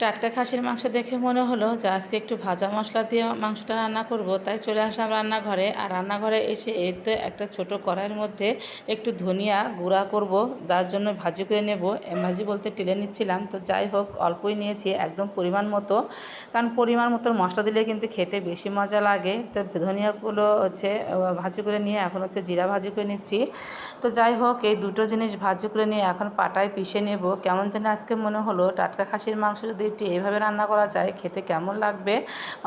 টাটকা খাসির মাংস দেখে মনে হলো যে আজকে একটু ভাজা মশলা দিয়ে মাংসটা রান্না করব, তাই চলে আসলাম রান্নাঘরে। আর রান্নাঘরে এসে এর তো একটা ছোট কড়াইয়ের মধ্যে একটু ধনিয়া গুঁড়া করব, যার জন্য ভাজি করে নেব। ভাজি বলতে টেলে নিচ্ছিলাম, তো যাই হোক অল্পই নিয়েছি, একদম পরিমাণ মতো, কারণ পরিমাণ মতো মশলা দিলে কিন্তু খেতে বেশি মজা লাগে। তো ধনিয়াগুলো হচ্ছে ভাজি করে নিয়ে এখন হচ্ছে জিরা ভাজি করে নিচ্ছি। তো যাই হোক এই দুটো জিনিস ভাজি করে নিয়ে এখন পাটায় পিষে নেব। কেমন যেন আজকে মনে হলো টাটকা খাসির মাংস যদি একটু এইভাবে রান্না করা যায় খেতে কেমন লাগবে।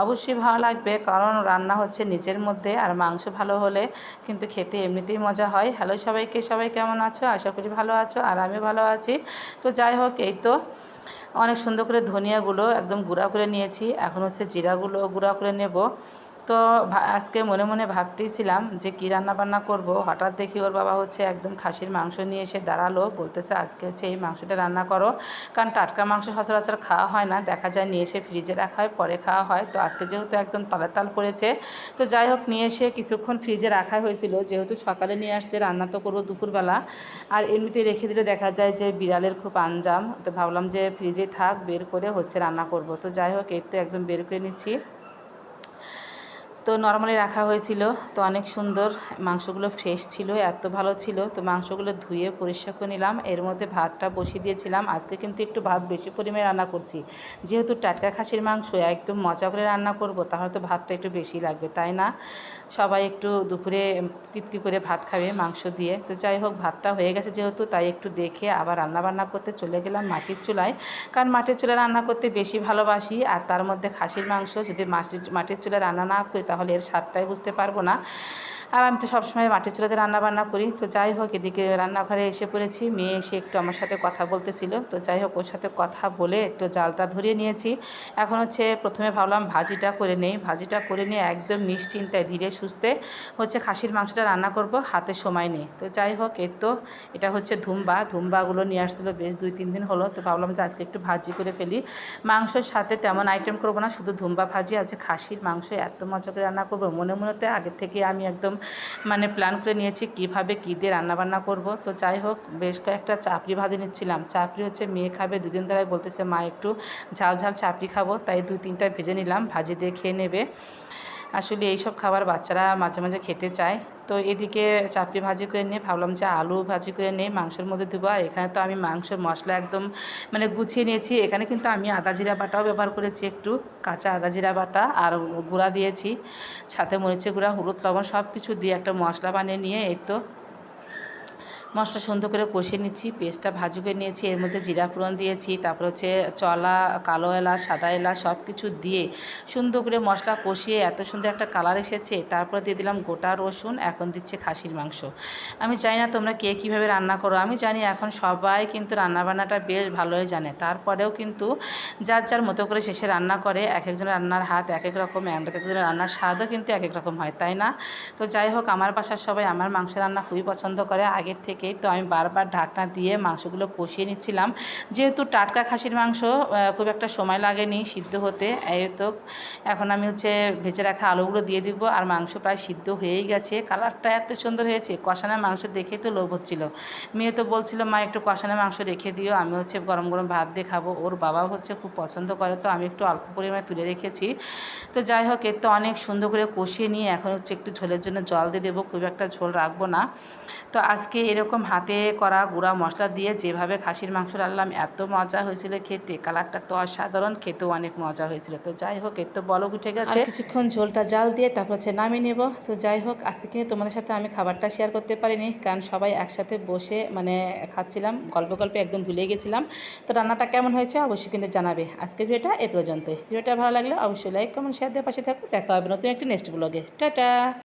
অবশ্যই ভালো লাগবে, কারণ রান্না হচ্ছে নিজের মধ্যে, আর মাংস ভালো হলে কিন্তু খেতে এমনিতেই মজা হয়। হ্যালো সবাইকে, সবাই কেমন আছো? আশা করি ভালো আছো, আর আমি ভালো আছি। তো যাই হোক এই তো অনেক সুন্দর করে ধনিয়াগুলো একদম গুঁড়া করে নিয়েছি, এখন হচ্ছে জিরাগুলো গুঁড়া করে নেব। তো আজকে মনে মনে ভাবতেইছিলাম যে কী রান্না বান্না করব, হঠাৎ দেখি ওর বাবা হচ্ছে একদম খাসির মাংস নিয়ে এসে দাঁড়ালো, বলতেছে আজকে হচ্ছে এই মাংসটা রান্না করো। কারণ টাটকা মাংস সচরাচর খাওয়া হয় না, দেখা যায় নিয়ে এসে ফ্রিজে রাখা হয়, পরে খাওয়া হয়। তো আজকে যেহেতু একদম তালে তাল পড়েছে, তো যাই হোক নিয়ে এসে কিছুক্ষণ ফ্রিজে রাখা হয়েছিল, যেহেতু সকালে নিয়ে আসছে রান্না তো করবো দুপুরবেলা। আর এমনিতে রেখে দিলে দেখা যায় যে বিড়ালের খুব আঞ্জাম, তো ভাবলাম যে ফ্রিজে থাক, বের করে হচ্ছে রান্না করব। তো যাই হোক এই তো একদম বের করে নিচ্ছি। তো নরমালি রাখা হয়েছিল, তো অনেক সুন্দর মাংসগুলো ফ্রেশ ছিল, এত ভালো ছিল। তো মাংসগুলো ধুয়ে পরিষ্কার করে নিলাম, এর মধ্যে ভাতটা বসিয়ে দিয়েছিলাম। আজকে কিন্তু একটু ভাত বেশি পরিমাণে রান্না করছি, যেহেতু টাটকা খাসির মাংস একদম মজা করে রান্না করব, তাহলে তো ভাতটা একটু বেশি লাগবে, তাই না? সবাই একটু দুপুরে তৃপ্তি করে ভাত খাবে মাংস দিয়ে। তো যাই হোক ভাতটা হয়ে গেছে যেহেতু, তাই একটু দেখে আবার রান্না করতে চলে গেলাম মাটির চুলায়। কারণ মাটির চুলায় রান্না করতে বেশি ভালোবাসি, আর তার মধ্যে খাসির মাংস যদি মাটির চুলায় রান্না না করি তাহলে এর স্বাদটাই বুঝতে পারবো না। আর আমি তো সবসময় মাটির চুলাতে রান্না করি। তো যাই হোক এদিকে রান্নাঘরে এসে পড়েছি, মেয়ে এসে একটু আমার সাথে কথা বলতেছিল, তো যাই হোক ওর সাথে কথা বলে একটু জালটা ধরিয়ে নিয়েছি। এখন হচ্ছে প্রথমে ভাবলাম ভাজিটা করে নেই, ভাজিটা করে নিয়ে একদম নিশ্চিন্তায় ধীরে সুস্থে হচ্ছে খাসির মাংসটা রান্না করব, হাতে সময় নেই। তো যাই হোক এর তো এটা হচ্ছে ধুম্বাগুলো নিয়ে আসছিলো বেশ 2-3 দিন হলো, তো ভাবলাম যে আজকে একটু ভাজি করে ফেলি। মাংসের সাথে তেমন আইটেম করব না, শুধু ধুম্বা ভাজি আছে। খাসির মাংস এত মজা করে রান্না করবো, মনে মনেতে আগে থেকে আমি একদম মানে প্ল্যান করে নিয়েছি কীভাবে কী দিয়ে রান্নাবান্না করব। তো যাই হোক বেশ কয়েকটা চাপড়ি ভাজি নিচ্ছিলাম, চাপড়ি হচ্ছে মেয়ে খাবে, দুদিন ধরে বলতেছে মা একটু ঝাল ঝাল চাপড়ি খাবো, তাই 2-3টা ভেজে নিলাম, ভাজি দিয়ে খেয়ে নেবে। আসলে এইসব খাবার বাচ্চারা মাঝে মাঝে খেতে চায়। তো এদিকে চাপড়ি ভাজি করে নিয়ে ভাবলাম যে আলু ভাজি করে নিয়ে মাংসের মধ্যে দেবো। আর এখানে তো আমি মাংসের মশলা একদম মানে গুছিয়ে নিয়েছি, এখানে কিন্তু আমি আদা জিরা বাটাও ব্যবহার করেছি, একটু কাঁচা আদা জিরা বাটা আর গুঁড়া দিয়েছি, সাথে মরিচের গুঁড়া, হলুদ, লবণ সব কিছু দিয়ে একটা মশলা বানিয়ে নিয়ে এই তো মশলা সুন্দর করে কষিয়ে নিচ্ছি। পেস্টটা ভাজি করে নিয়েছি, এর মধ্যে জিরা ফোড়ন দিয়েছি, তারপর হচ্ছে চলা, কালো এলাচ, সাদা এলাচ সব কিছু দিয়ে সুন্দর করে মশলা কষিয়ে এত সুন্দর একটা কালার এসেছে। তারপর দিয়ে দিলাম গোটা রসুন, এখন দিচ্ছে খাসির মাংস। আমি জানি না তোমরা কে কীভাবে রান্না করো, আমি জানি এখন সবাই কিন্তু রান্নাবান্নাটা বেশ ভালোই জানে, তারপরেও কিন্তু যার যার মতো করে শেষে রান্না করে। এক একজনের রান্নার হাত এক এক রকম, এক একজনের রান্নার স্বাদও কিন্তু এক এক রকম হয়, তাই না? তো যাই হোক আমার বাসার সবাই আমার মাংস রান্না খুবই পছন্দ করে আগের থেকেই, তো আমি বারবার ঢাকনা দিয়ে মাংসগুলো কষিয়ে নিচ্ছিলাম। যেহেতু টাটকা খাসির মাংস খুব একটা সময় লাগেনি সিদ্ধ হতে। এই তো এখন আমি হচ্ছে ভেজে রাখা আলুগুলো দিয়ে দিব, আর মাংস প্রায় সিদ্ধ হয়েই গেছে। কালারটা এত সুন্দর হয়েছে, কষানো মাংস দেখেই তো লোভ হচ্ছিল। মেয়ে তো বলছিল মা একটু কষানো মাংস রেখে দিও, আমি হচ্ছে গরম গরম ভাত দিয়ে খাবো। ওর বাবাও হচ্ছে খুব পছন্দ করে, তো আমি একটু অল্প পরিমাণে তুলে রেখেছি। তো যাই হোক এর তো অনেক সুন্দর করে কষিয়ে নিয়ে এখন হচ্ছে একটু ঝোলের জন্য জল দিয়ে দেবো, খুব একটা ঝোল রাখবো না। তো আজকে এরকম হাতে করা গুঁড়া মশলা দিয়ে যেভাবে খাসির মাংস রান্নলাম এত মজা হয়েছিল খেতে, কালারটা তো অসাধারণ, খেতেও অনেক মজা হয়েছিল। তো যাই হোক এর তো বলক উঠে গেছে, আর কিছুক্ষণ ঝোলটা জাল দিয়ে তারপর হচ্ছে নামিয়ে নেব। তো যাই হোক আজকে কিন্তু তোমাদের সাথে আমি খাবারটা শেয়ার করতে পারিনি, কারণ সবাই একসাথে বসে মানে খাচ্ছিলাম, গল্পে একদম ভুলে গেছিলাম। তো রান্নাটা কেমন হয়েছে অবশ্যই কিন্তু জানাবে। আজকে ভিডিওটা এ পর্যন্তই। ভিডিওটা ভালো লাগলে অবশ্যই লাইক কমেন্ট শেয়ার দিয়ে পাশে থাকতে, দেখা হবে নতুন একটি নেক্সট ব্লগে। টাটা।